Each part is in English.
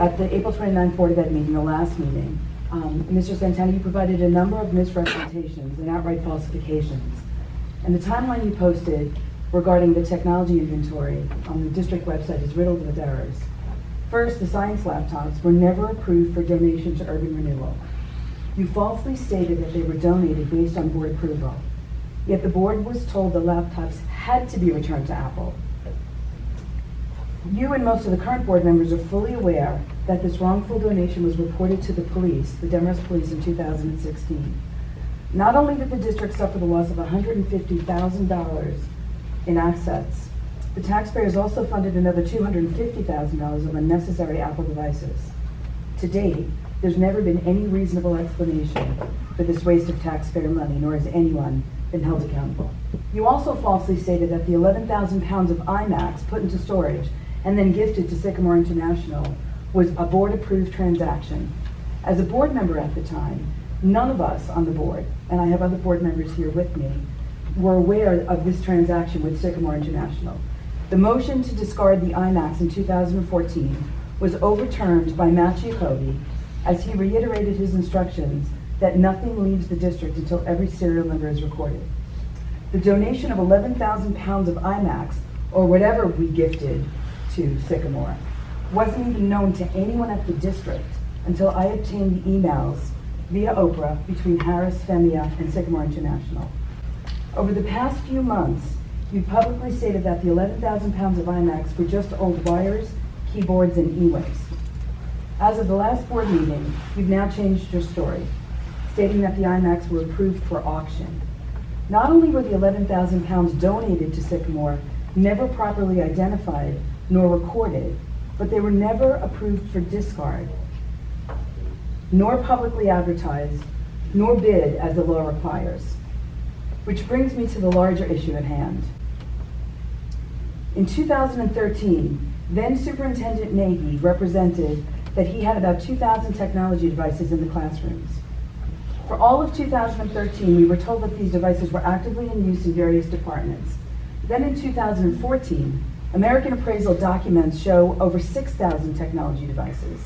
At the April 29th Board of Ed meeting, the last meeting, Mr. Santana, you provided a number of misrepresentations and outright falsifications. And the timeline you posted regarding the technology inventory on the district website is riddled with errors. First, the science laptops were never approved for donation to Urban Renewal. You falsely stated that they were donated based on board approval. Yet the board was told the laptops had to be returned to Apple. You and most of the current board members are fully aware that this wrongful donation was reported to the police, the Demorest Police, in 2016. Not only did the district suffer the loss of $150,000 in assets, the taxpayers also funded another $250,000 of unnecessary Apple devices. To date, there's never been any reasonable explanation for this waste of taxpayer money, nor has anyone been held accountable. You also falsely stated that the 11,000 pounds of iMacs put into storage and then gifted to Sycamore International was a board-approved transaction. As a board member at the time, none of us on the board, and I have other board members here with me, were aware of this transaction with Sycamore International. The motion to discard the iMacs in 2014 was overturned by Matt Giacobbe as he reiterated his instructions that nothing leaves the district until every serial number is recorded. The donation of 11,000 pounds of iMacs, or whatever we gifted to Sycamore, wasn't even known to anyone at the district until I obtained the emails via Oprah between Harris, Femia, and Sycamore International. Over the past few months, you publicly stated that the 11,000 pounds of iMacs were just old wires, keyboards, and e-waste. As of the last board meeting, you've now changed your story, stating that the iMacs were approved for auction. Not only were the 11,000 pounds donated to Sycamore never properly identified nor recorded, but they were never approved for discard, nor publicly advertised, nor bid as the law requires. Which brings me to the larger issue at hand. In 2013, then Superintendent Nagy represented that he had about 2,000 technology devices in the classrooms. For all of 2013, we were told that these devices were actively in use in various departments. Then in 2014, American Appraisal documents show over 6,000 technology devices.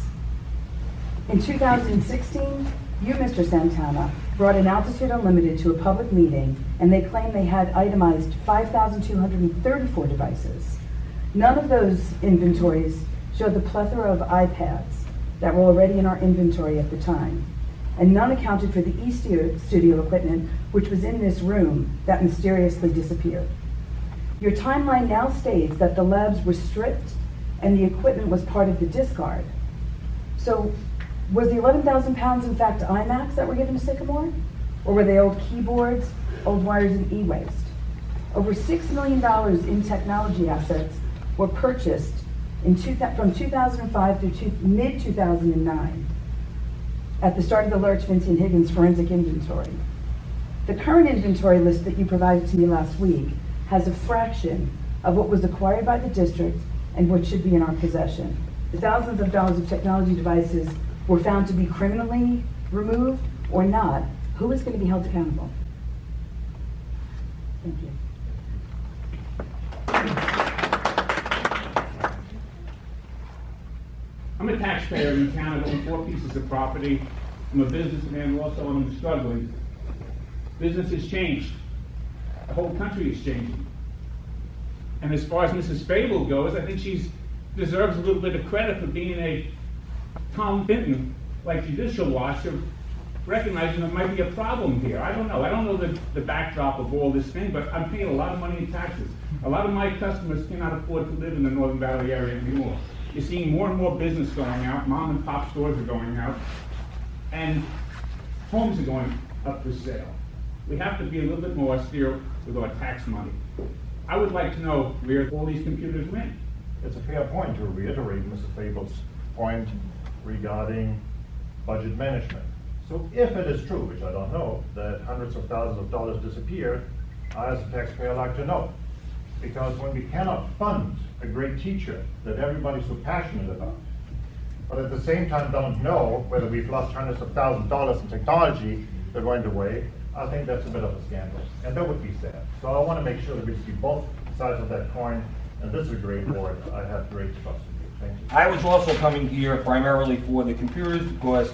In 2016, you, Mr. Santana, brought an Altitude Unlimited to a public meeting, and they claimed they had itemized 5,234 devices. None of those inventories showed the plethora of iPads that were already in our inventory at the time, and none accounted for the e-studio equipment which was in this room that mysteriously disappeared. Your timeline now states that the labs were stripped and the equipment was part of the discard. So, was the 11,000 pounds in fact iMacs that were given to Sycamore? Or were they old keyboards, old wires, and e-waste? Over $6 million in technology assets were purchased from 2005 through mid-2009 at the start of the Lurch, Vinci, and Higgins forensic inventory. The current inventory list that you provided to me last week has a fraction of what was acquired by the district and what should be in our possession. The thousands of dollars of technology devices were found to be criminally removed or not. Who is going to be held accountable? Thank you. I'm a taxpayer in town. I own 4 pieces of property. I'm a businessman also, and I'm struggling. Business has changed. The whole country is changing. And as far as Mrs. Fable goes, I think she deserves a little bit of credit for being a Tom Benton, like judicial watch, of recognizing there might be a problem here. I don't know. I don't know the backdrop of all this thing, but I'm paying a lot of money in taxes. A lot of my customers cannot afford to live in the Northern Valley area anymore. You're seeing more and more business going out. Mom and pop stores are going out. And homes are going up for sale. We have to be a little bit more austere with our tax money. I would like to know where all these computers went. It's a fair point to reiterate Mr. Fable's point regarding budget management. So if it is true, which I don't know, that hundreds of thousands of dollars disappeared, I as a taxpayer like to know. Because when we cannot fund a great teacher that everybody's so passionate about, but at the same time don't know whether we've lost hundreds of thousands of dollars in technology that went away, I think that's a bit of a scandal, and that would be sad. So I want to make sure that we see both sides of that coin, and this is a great board. I have great trust in you. Thank you. I was also coming here primarily for the computers because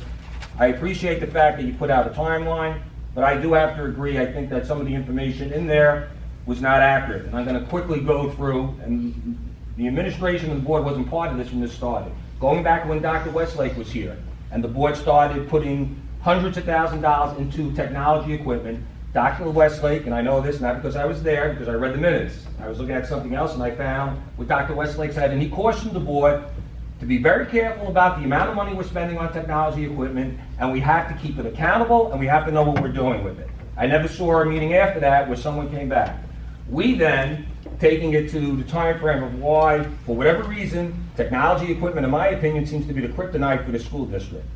I appreciate the fact that you put out a timeline, but I do have to agree, I think that some of the information in there was not accurate. And I'm going to quickly go through, and the administration and the board wasn't part of this when this started. Going back when Dr. Westlake was here, and the board started putting hundreds of thousands of dollars into technology equipment, Dr. Westlake, and I know this not because I was there, because I read the minutes. I was looking at something else and I found what Dr. Westlake said, and he cautioned the board to be very careful about the amount of money we're spending on technology equipment, and we have to keep it accountable, and we have to know what we're doing with it. I never saw a meeting after that where someone came back. We then, taking it to the time frame of why, for whatever reason, technology equipment, in my opinion, seems to be the kryptonite for the school district.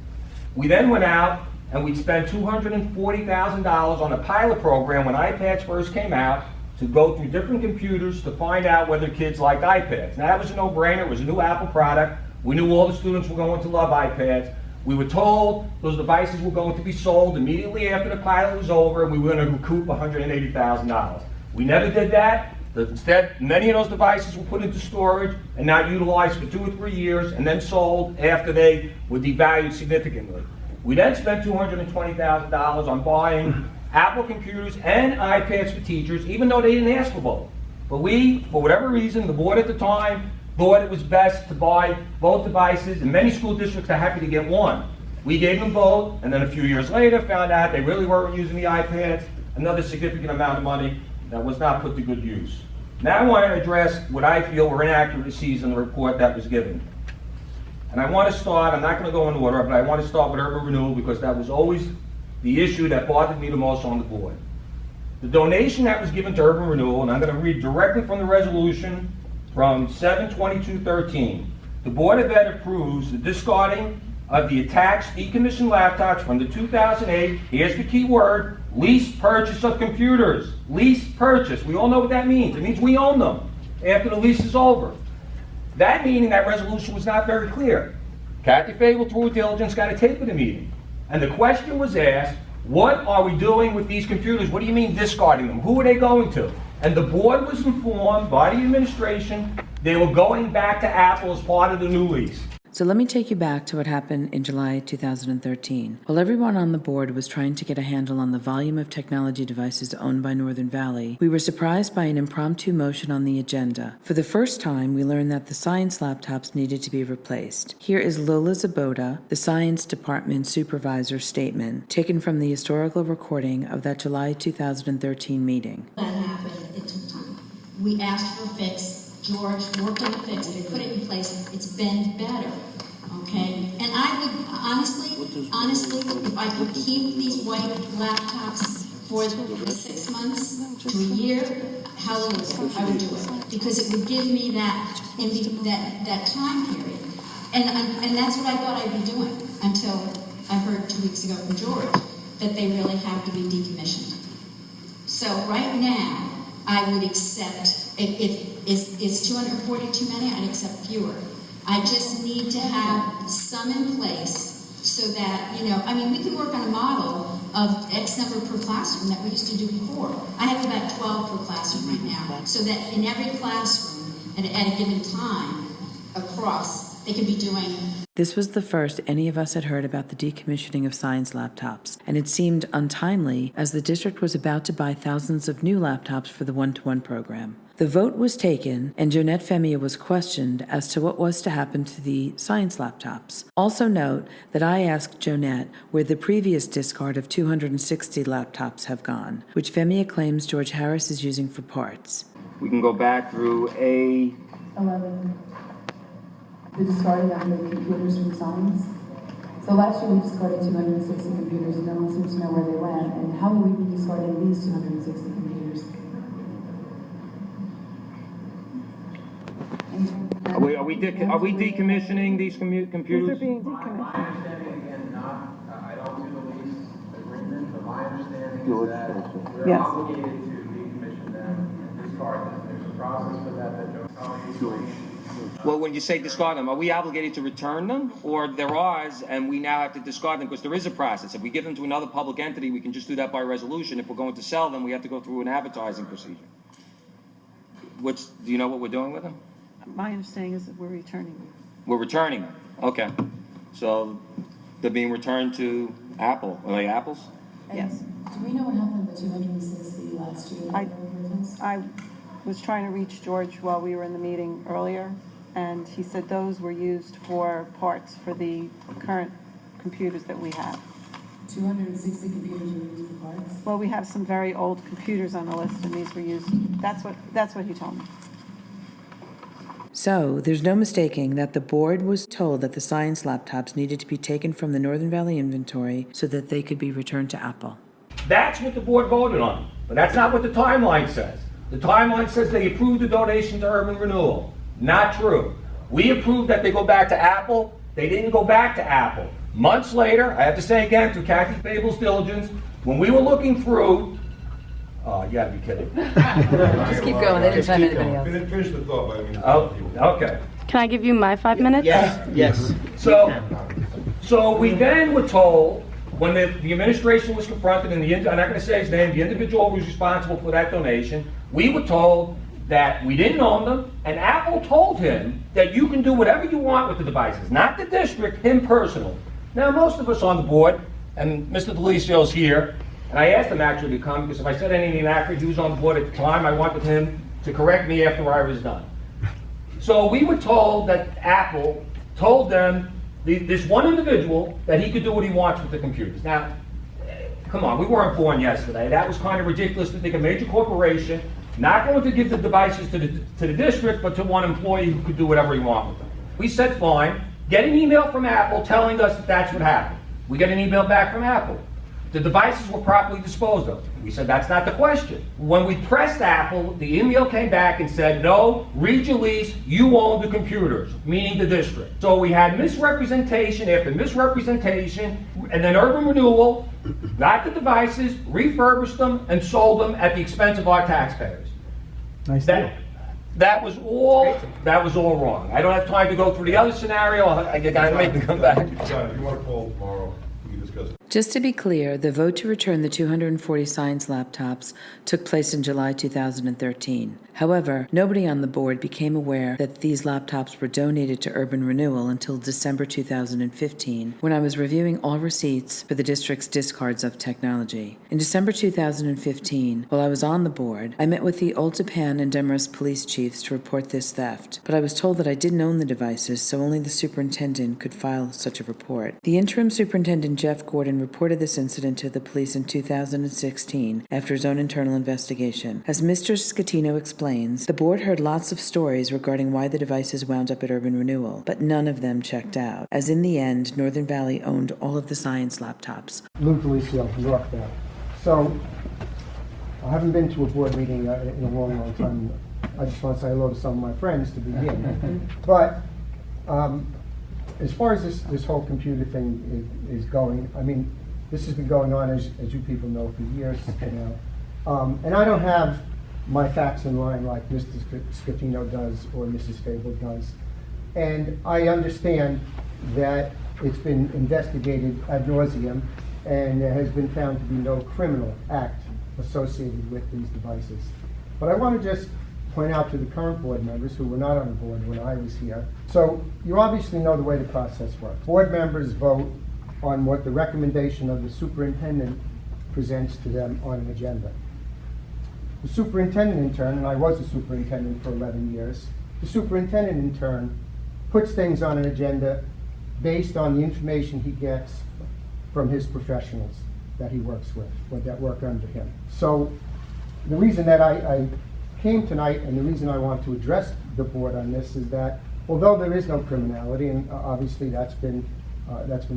We then went out and we spent $240,000 on a pilot program when iPads first came out to go through different computers to find out whether kids like iPads. Now that was a no-brainer, it was a new Apple product. We knew all the students were going to love iPads. We were told those devices were going to be sold immediately after the pilot was over, and we were going to recoup $180,000. We never did that. Instead, many of those devices were put into storage and not utilized for 2 or 3 years and then sold after they were devalued significantly. We then spent $220,000 on buying Apple computers and iPads for teachers, even though they didn't ask for both. But we, for whatever reason, the board at the time thought it was best to buy both devices, and many school districts are happy to get one. We gave them both, and then a few years later found out they really weren't using the iPads, another significant amount of money that was not put to good use. Now I want to address what I feel were inaccuracies in the report that was given. And I want to start, I'm not going to go in order, but I want to start with urban renewal because that was always the issue that bothered me the most on the board. The donation that was given to urban renewal, and I'm going to read directly from the resolution from 7/22/13. The Board of Ed approves the discarding of the attached decommissioned laptops from the 2008, here's the key word, lease purchase of computers. Lease purchase. We all know what that means. It means we own them after the lease is over. That meaning that resolution was not very clear. Kathy Fable, through diligence, got a tape of the meeting. And the question was asked, what are we doing with these computers? What do you mean discarding them? Who are they going to? And the board was informed by the administration they were going back to Apple as part of the new lease. So let me take you back to what happened in July 2013. While everyone on the board was trying to get a handle on the volume of technology devices owned by Northern Valley, we were surprised by an impromptu motion on the agenda. For the first time, we learned that the science laptops needed to be replaced. Here is Lola Zaboda, the science department supervisor's statement, taken from the historical recording of that July 2013 meeting. That happened, it took time. We asked for a fix. George worked on a fix, they put it in place, it's been better, okay? And I would, honestly, if I could keep these white laptops for 6 months to a year, hallelujah, I would do it. Because it would give me that time period. And that's what I thought I'd be doing until I heard 2 weeks ago from George that they really have to be decommissioned. So right now, I would accept, is 240 too many? I'd accept fewer. I just need to have some in place so that, we can work on a model of X number per classroom that we used to do before. I have about 12 per classroom right now, so that in every classroom at a given time across, they could be doing. This was the first any of us had heard about the decommissioning of science laptops, and it seemed untimely as the district was about to buy thousands of new laptops for the one-to-one program. The vote was taken, and Jonette Femia was questioned as to what was to happen to the science laptops. Also note that I asked Jonette where the previous discard of 260 laptops have gone, which Femia claims George Harris is using for parts. We can go back through 11. The discarding of the computers from science. So last year we discarded 260 computers and no one seems to know where they went. And how will we be discarding these 260 computers? Are we decommissioning these computers? They're being decommissioned. My understanding, again, I don't do the lease agreement, but my understanding is that we're Yes. obligated to decommission them and discard them. There's a process for that Joe. Well, when you say discard them, are we obligated to return them? Or they're ours and we now have to discard them? Because there is a process. If we give them to another public entity, we can just do that by resolution. If we're going to sell them, we have to go through an advertising procedure. Do you know what we're doing with them? My understanding is that we're returning them. We're returning them. Okay. So they're being returned to Apple. Are they Apples? Yes. Do we know what happened with the 260 last year? I was trying to reach George while we were in the meeting earlier, and he said those were used for parts for the current computers that we have. 260 computers were used for parts? Well, we have some very old computers on the list, and these were used, that's what he told me. So, there's no mistaking that the board was told that the science laptops needed to be taken from the Northern Valley inventory so that they could be returned to Apple. That's what the board voted on, but that's not what the timeline says. The timeline says they approved the donation to Urban Renewal. Not true. We approved that they go back to Apple. They didn't go back to Apple. Months later, I have to say again, through Kathy Fable's diligence, when we were looking through, oh, you gotta be kidding. Just keep going, they didn't find anybody else. Finish the thought, but I mean. Oh, okay. Can I give you my 5 minutes? Yes. So we then were told, when the administration was confronted, and I'm not gonna say his name, the individual who was responsible for that donation, we were told that we didn't own them, and Apple told him that you can do whatever you want with the devices, not the district, him personally. Now, most of us on the board, and Mr. Delicio's here, and I asked him actually to come, because if I said anything inaccurate, he was on the board at the time, I wanted him to correct me after I was done. So we were told that Apple told them, this one individual, that he could do what he wants with the computers. Now, come on, we weren't born yesterday. That was kind of ridiculous to think a major corporation not going to give the devices to the district, but to one employee who could do whatever he wanted with them. We said fine, get an email from Apple telling us that that's what happened. We get an email back from Apple. The devices were properly disposed of. We said that's not the question. When we pressed Apple, the email came back and said, no, read your lease, you own the computers, meaning the district. So we had misrepresentation after misrepresentation, and then Urban Renewal got the devices, refurbished them, and sold them at the expense of our taxpayers. Nice deal. That was all wrong. I don't have time to go through the other scenario. I gotta make them come back. John, if you want to call tomorrow, we can discuss it. Just to be clear, the vote to return the 240 science laptops took place in July 2013. However, nobody on the board became aware that these laptops were donated to Urban Renewal until December 2015, when I was reviewing all receipts for the district's discards of technology. In December 2015, while I was on the board, I met with the Old Tappan and Demorest police chiefs to report this theft, but I was told that I didn't own the devices, so only the superintendent could file such a report. The interim superintendent, Jeff Gordon, reported this incident to the police in 2016 after his own internal investigation. As Mr. Scatino explains, the board heard lots of stories regarding why the devices wound up at Urban Renewal, but none of them checked out, as in the end, Northern Valley owned all of the science laptops. Lou Delicio from Rockdale. So, I haven't been to a board meeting in a long, long time. I just want to say hello to some of my friends to begin. But as far as this whole computer thing is going, I mean, this has been going on, as you people know, for years now. And I don't have my facts in line like Mr. Scatino does or Mrs. Fable does. And I understand that it's been investigated ad nauseum, and there has been found to be no criminal act associated with these devices. But I want to just point out to the current board members who were not on the board when I was here. So you obviously know the way the process works. Board members vote on what the recommendation of the superintendent presents to them on an agenda. The superintendent in turn, and I was a superintendent for 11 years, the superintendent in turn puts things on an agenda based on the information he gets from his professionals that he works with, or that work under him. So the reason that I came tonight, and the reason I want to address the board on this, is that although there is no criminality, and obviously that's been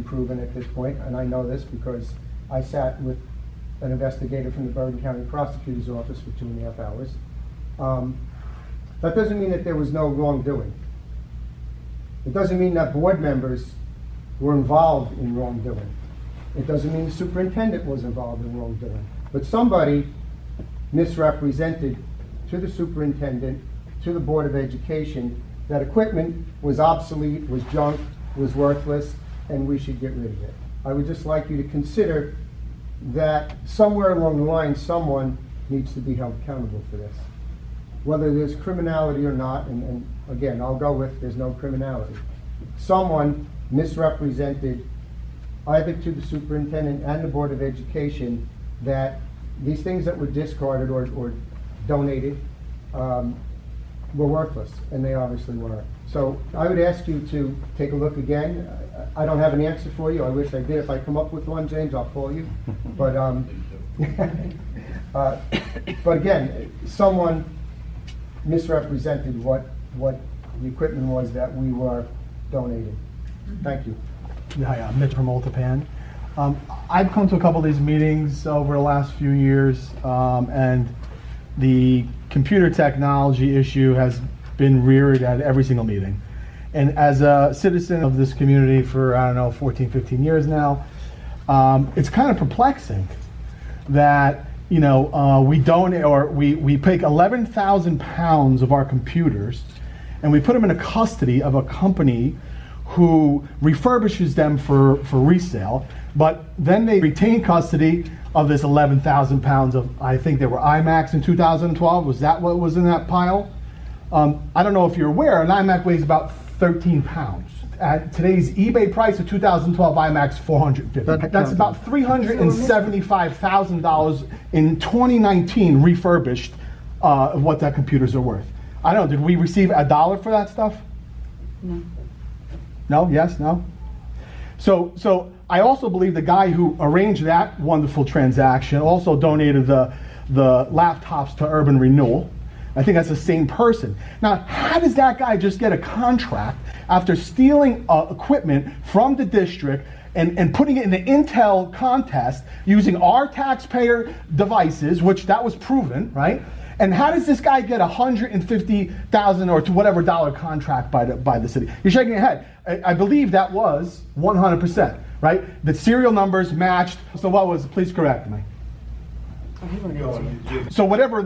proven at this point, and I know this because I sat with an investigator from the Bergen County Prosecutor's Office for 2.5 hours. That doesn't mean that there was no wrongdoing. It doesn't mean that board members were involved in wrongdoing. It doesn't mean the superintendent was involved in wrongdoing. But somebody misrepresented to the superintendent, to the Board of Education, that equipment was obsolete, was junk, was worthless, and we should get rid of it. I would just like you to consider that somewhere along the line, someone needs to be held accountable for this. Whether there's criminality or not, and again, I'll go with there's no criminality. someone misrepresented either to the superintendent and the Board of Education that these things that were discarded or donated were worthless, and they obviously weren't. So I would ask you to take a look again. I don't have an answer for you. I wish I did. If I come up with one, James, I'll call you. But but again, someone misrepresented what the equipment was that we were donating. Thank you. Hi, Mitch from Multipan. I've come to a couple of these meetings over the last few years, and the computer technology issue has been reared at every single meeting. And as a citizen of this community for, 14, 15 years now, it's kind of perplexing that, we donate, or we take 11,000 pounds of our computers and we put them in a custody of a company who refurbishes them for resale, but then they retain custody of this 11,000 pounds of, I think they were iMacs in 2012. Was that what was in that pile? I don't know if you're aware, an iMac weighs about 13 pounds. At today's eBay price of 2012 iMacs, $450. That's about $375,000 in 2019 refurbished of what that computers are worth. I don't know, did we receive $1 for that stuff? No. No? Yes? No? So I also believe the guy who arranged that wonderful transaction also donated the laptops to Urban Renewal. I think that's the same person. Now, how does that guy just get a contract after stealing equipment from the district and putting it in the Intel contest using our taxpayer devices, which that was proven, right? And how does this guy get $150,000 or to whatever dollar contract by the city? You're shaking your head. I believe that was 100%, right? The serial numbers matched. So what was? Please correct me. So whatever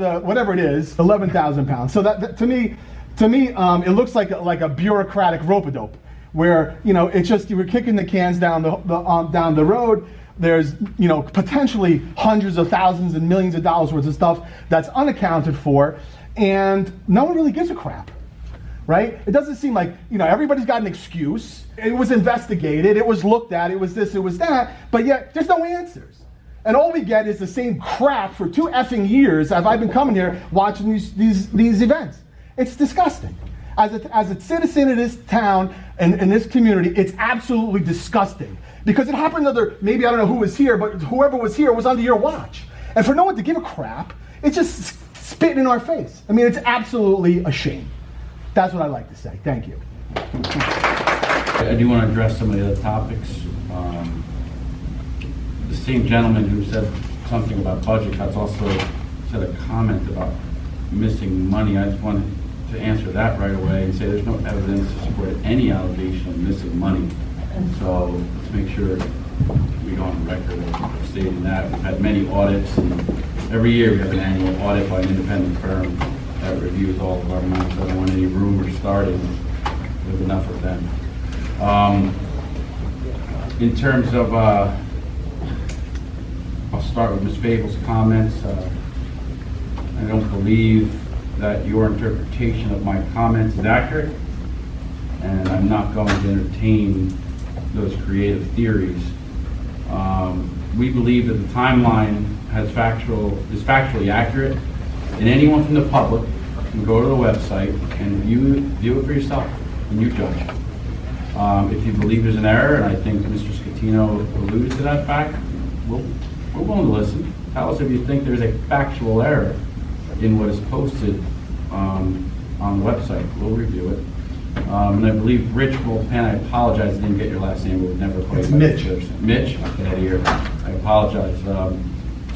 it is, 11,000 pounds. So that to me, it looks like a bureaucratic rope-a-dope, where it's just you were kicking the cans down the road. There's potentially hundreds of thousands and millions of dollars worth of stuff that's unaccounted for, and no one really gives a crap, right? It doesn't seem like everybody's got an excuse. It was investigated, it was looked at, it was this, it was that, but yet there's no answers. And all we get is the same crap for 2 effing years as I've been coming here watching these events. It's disgusting. As a citizen of this town and in this community, it's absolutely disgusting. Because it happened maybe I don't know who was here, but whoever was here was under your watch. And for no one to give a crap, it's just spitting in our face. I mean, it's absolutely a shame. That's what I'd like to say. Thank you. I do want to address some of the other topics. The same gentleman who said something about budget cuts also said a comment about missing money. I just wanted to answer that right away and say there's no evidence to support any allegation of missing money. So let's make sure we go on record of stating that. We've had many audits, and every year we have an annual audit by an independent firm that reviews all of our money. So I don't want any rumors starting with enough of them. In terms of, I'll start with Ms. Fable's comments. I don't believe that your interpretation of my comments is accurate, and I'm not going to entertain those creative theories. We believe that the timeline is factually accurate, and anyone from the public can go to the website and view it for yourself, and you judge. If you believe there's an error, and I think Mr. Scatino alluded to that fact, we're willing to listen. Tell us if you think there's a factual error in what is posted on the website. We'll review it. And I believe Rich Wolfpan, I apologize, I didn't get your last name, but we've never quite. It's Mitch. Mitch, I'll get out of here. I apologize.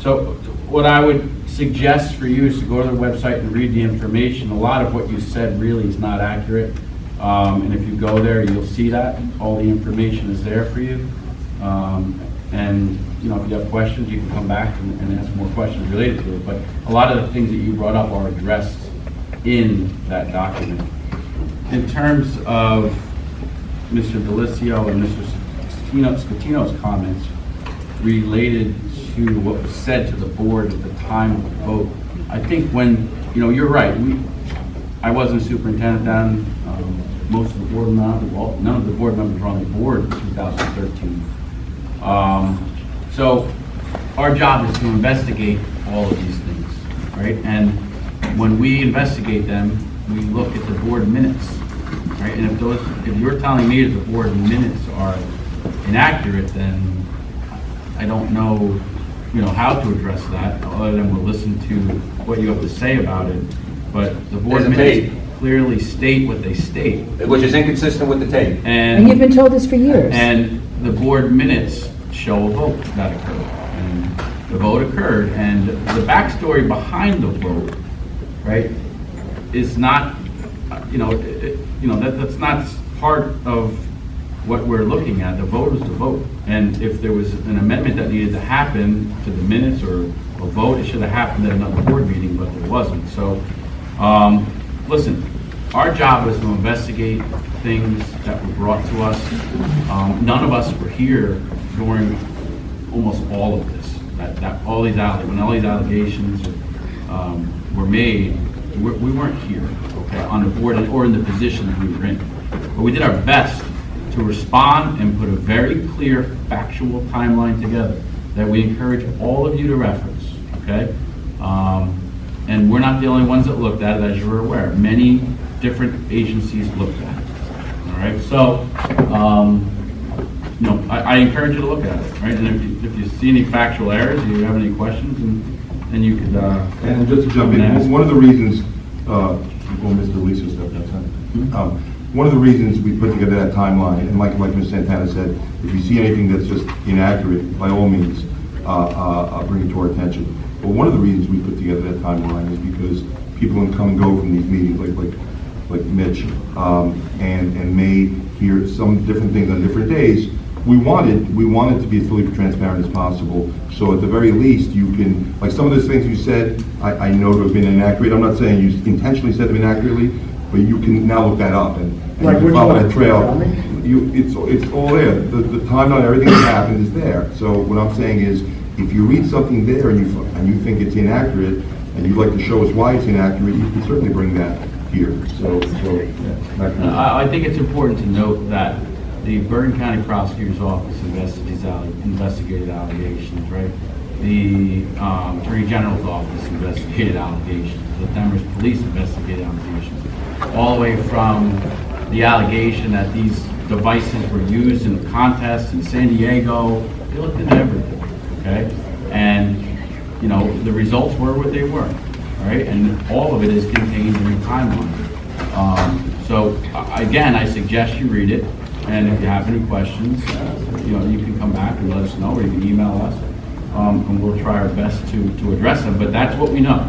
So what I would suggest for you is to go to the website and read the information. A lot of what you said really is not accurate. And if you go there, you'll see that. All the information is there for you. And if you have questions, you can come back and ask more questions related to it. But a lot of the things that you brought up are addressed in that document. In terms of Mr. Delicio and Mr. Scatino's comments related to what was said to the board at the time of the vote, I think when, you're right, I wasn't superintendent then, most of the board members, well, none of the board members were on the board in 2013. So our job is to investigate all of these things, right? And when we investigate them, we look at the board minutes, right? And if you're telling me that the board minutes are inaccurate, then I don't know, how to address that, other than we'll listen to what you have to say about it. But the board There's a minutes tape. clearly state what they state. Which is inconsistent with the tape. And you've been told this for years. And the board minutes show a vote that occurred. And the vote occurred, and the backstory behind the vote, right, is not, that's not part of what we're looking at. The vote is the vote. And if there was an amendment that needed to happen to the minutes or a vote, it should have happened at another board meeting, but there wasn't. So, listen, our job is to investigate things that were brought to us. None of us were here during almost all of this. When all these allegations were made, we weren't here, okay, on the board or in the position that we were in. But we did our best to respond and put a very clear factual timeline together that we encourage all of you to reference, okay? And we're not the only ones that looked at it, as you're aware. Many different agencies looked at it, all right? So, I encourage you to look at it, right? And if you see any factual errors, if you have any questions, and you could... And just to jump in, one of the reasons, before Mr. Lisa stepped outside, one of the reasons we put together that timeline, and like Ms. Santana said, if you see anything that's just inaccurate, by all means, bring it to our attention. But one of the reasons we put together that timeline is because people can come and go from these meetings, like Mitch, and may hear some different things on different days. We wanted to be as fully transparent as possible. So at the very least, you can, like some of those things you said, I know to have been inaccurate. I'm not saying you intentionally said them inaccurately, but you can now look that up and Like you can follow which that trail. one? It's all there. The timeline, everything that happened is there. So what I'm saying is, if you read something there and you think it's inaccurate, and you'd like to show us why it's inaccurate, you can certainly bring that here. I think it's important to note that the Bergen County Prosecutor's Office investigated allegations, right? The Attorney General's Office investigated allegations. The Denver Police investigated allegations. All the way from the allegation that these devices were used in the contest in San Diego. They looked into everything, okay? And, the results were what they were, right? And all of it is contained in the timeline. Again, I suggest you read it. And if you have any questions, you can come back and let us know, or you can email us, and we'll try our best to address them. But that's what we know,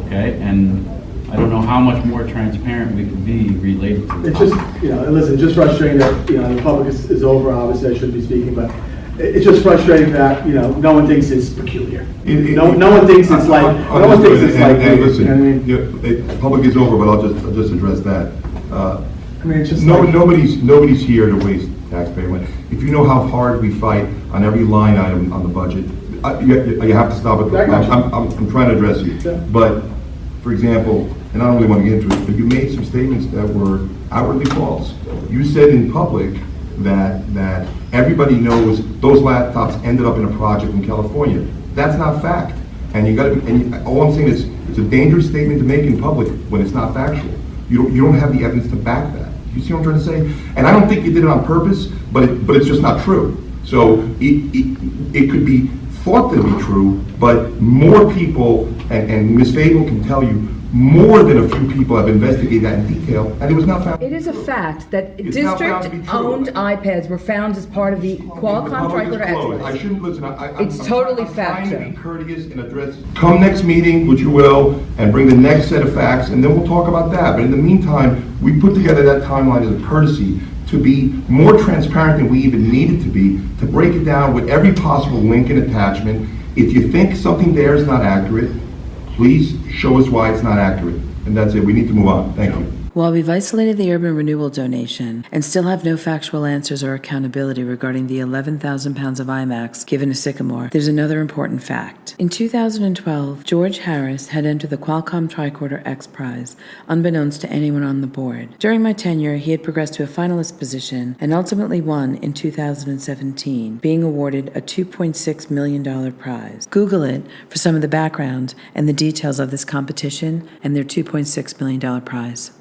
okay? And I don't know how much more transparent we can be related to It's just, listen, it's just frustrating that, the public is over, obviously I shouldn't be speaking, but it's just frustrating that, no one thinks it's peculiar. No one thinks it's like, Listen, the public is over, but I'll just address that. It's just nobody's here to waste taxpayer money. If you know how hard we fight on every line item on the budget, you have to stop it. I'm trying to address you. Yeah. But, for example, and I don't really want to get into it, but you made some statements that were outwardly false. You said in public that everybody knows those laptops ended up in a project in California. That's not fact. And all I'm saying is it's a dangerous statement to make in public when it's not factual. You don't have the evidence to back that. You see what I'm trying to say? And I don't think you did it on purpose, but it's just not true. So it could be thought to be true, but more people, and Ms. Fable can tell you, more than a few people have investigated that in detail, and it was not found. It is a fact that It's not found to be true. district-owned iPads were found as part of the Qualcomm Tricorder X. I shouldn't listen. It's totally I'm trying to factual. be courteous and address. Come next meeting, which you will, and bring the next set of facts, and then we'll talk about that. But in the meantime, we put together that timeline as a courtesy to be more transparent than we even needed to be, to break it down with every possible link and attachment. If you think something there is not accurate, please show us why it's not accurate. And that's it. We need to move on. Thank you. While we've isolated the urban renewal donation and still have no factual answers or accountability regarding the 11,000 pounds of IMAX given to Sycamore, there's another important fact. In 2012, George Harris had entered the Qualcomm Tricorder X Prize, unbeknownst to anyone on the board. During my tenure, he had progressed to a finalist position and ultimately won in 2017, being awarded a $2.6 million prize. Google it for some of the background and the details of this competition and their $2.6 million prize.